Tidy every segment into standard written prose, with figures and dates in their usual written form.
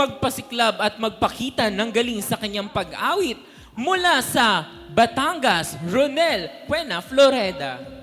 magpasiklab at magpakita ng galing sa kanyang pag-awit mula sa Batangas, Ronel Puena Floreda.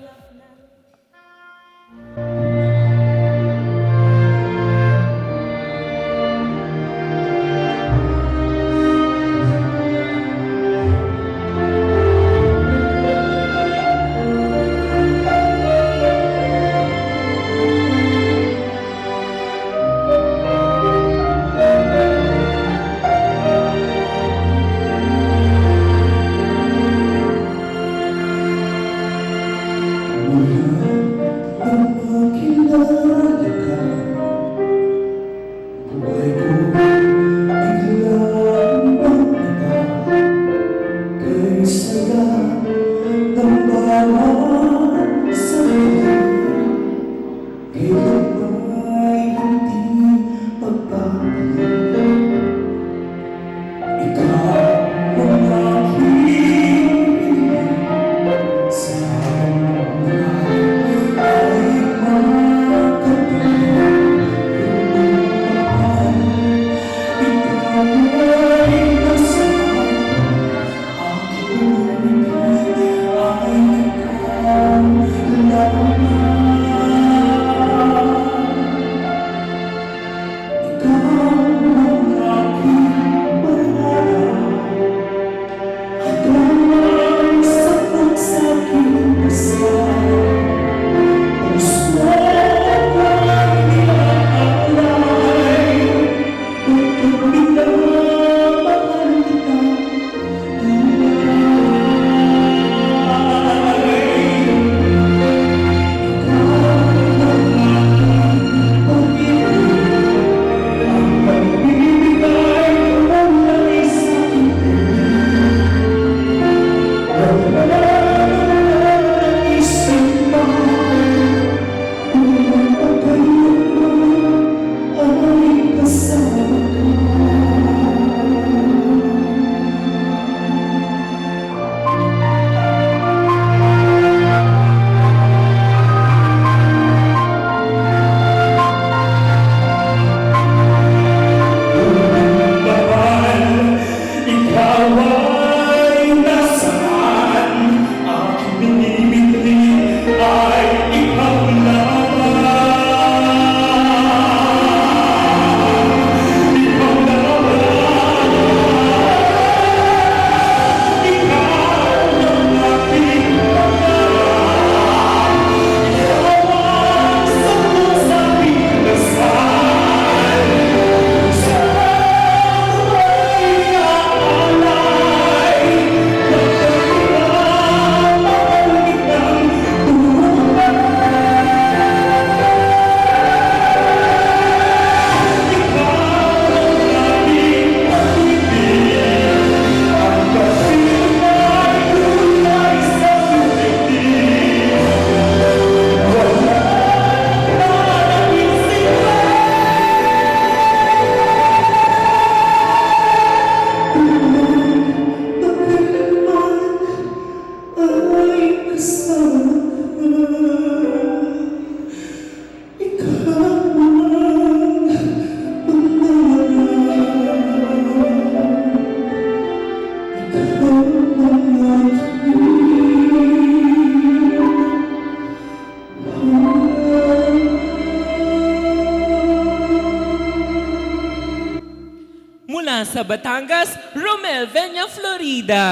Mula sa Batangas, Romel Venya Florida.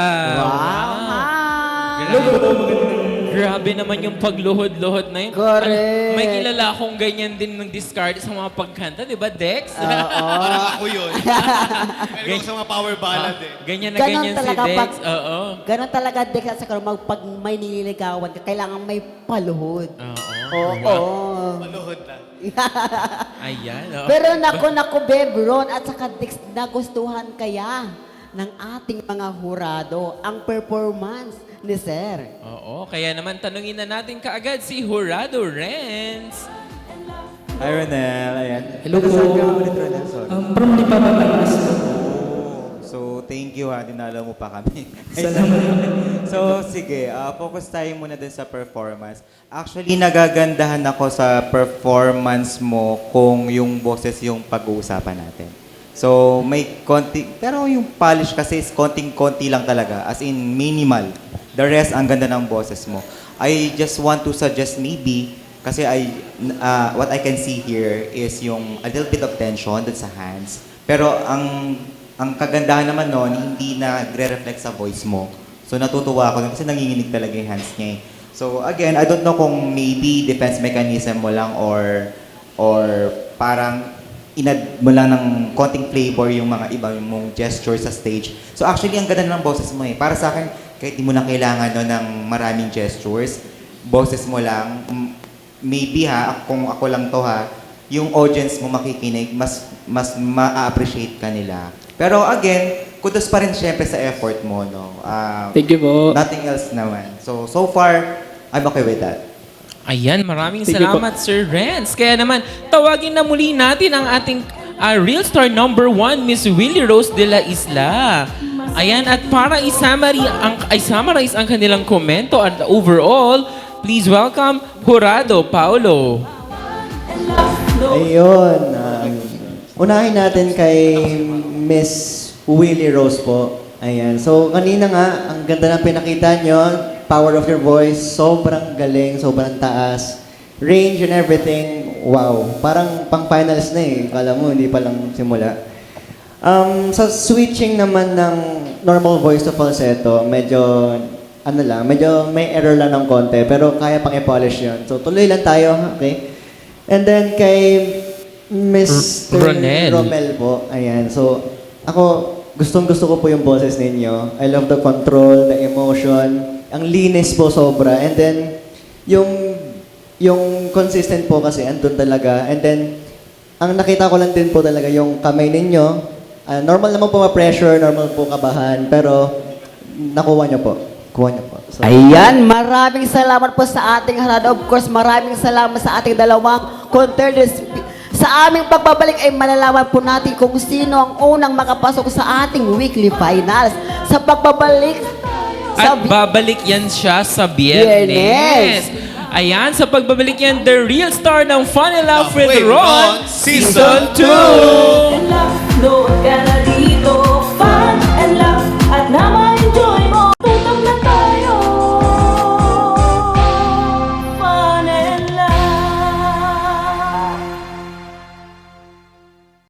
Grabe naman yung pagluhod-luhod na yun. Correct. May kilala akong ganyan din ng discard sa mga pagkanta, di ba, Dex? Parang ako yun. Meron ko sa mga power ballad eh. Ganyan na Ganon ganyan si talaga Dex. pag- Oo. Ganon talaga, Dex, sa pag may nililigawan ka, kailangan may paluhod. Oo. Oo. Maluhod lang. Ayan. Oo. Pero naku, Beb, Ron, at saka Dex, nagustuhan kaya ng ating mga hurado ang performance ni Sir. Oo. Kaya naman tanungin na natin kaagad si Jurado Renz. Hi, Ronel. Ayan. Hello po. Saan ka ulit, Ronel? Sorry. From Lipa, Batangas. So, thank you ha. Dinala mo pa kami. Salamat. So, sige. Focus tayo muna dun sa performance. Actually, nagagandahan ako sa performance mo kung yung boses yung pag-uusapan natin. So, may konti, pero yung polish kasi is konting-konti lang talaga, as in minimal. The rest, ang ganda ng boses mo. I just want to suggest maybe, kasi what I can see here is yung a little bit of tension dun sa hands. Pero ang kagandahan naman nun, hindi na nagre-reflect sa voice mo. So, natutuwa ako dun kasi nanginginig talaga yung hands niya eh. So, again, I don't know kung maybe defense mechanism mo lang or parang inad mo lang ng konting flavor yung mga iba mong gestures sa stage. So actually, ang ganda ng boses mo eh. Para sa akin, kahit di mo na kailangan no, ng maraming gestures, boses mo lang, maybe kung ako lang to yung audience mo makikinig, mas ma-appreciate ka nila. Pero again, kudos pa rin syempre sa effort mo, no? Thank you po. Nothing else naman. So far, I'm okay with that. Ayan, maraming Thank you po. salamat, Sir Renz. Kaya naman, tawagin na muli natin ang ating Real Star number 1, Miss Willie Rose de la Isla. Ayan, at para i-summarize ang kanilang komento at overall, please welcome Jurado Paulo. Ayun. Unahin natin kay Miss Willie Rose po. Ayan. So, kanina nga, ang ganda ng pinakita nyo. Power of your voice. Sobrang galing. Sobrang taas. Range and everything. Wow. Parang pang-finals na eh. Kala mo, hindi pa lang simula. Sa switching naman ng normal voice to falsetto, medyo medyo may error lang ng konti, pero kaya pang i-polish yun. So, tuloy lang tayo, okay? And then, kay Mr. Ronel. Romel po, ayan. So, ako, gustong-gusto ko po yung boses ninyo. I love the control, the emotion, ang linis po sobra. And then, yung consistent po kasi, andun talaga. And then, ang nakita ko lang din po talaga yung kamay ninyo. Normal naman po ma-pressure, normal po kabahan, pero nakuha nyo po. Kuha nyo po. So, Ayan, maraming salamat po sa ating harado. Of course, maraming salamat sa ating dalawang contenders. Sa aming pagbabalik ay malalaman po natin kung sino ang unang makapasok sa ating weekly finals. Sa pagbabalik At babalik yan siya sa Biyernes. Ayan, sa pagbabalik yan, The Real Star ng Fun and Laugh with Ron, Season 2!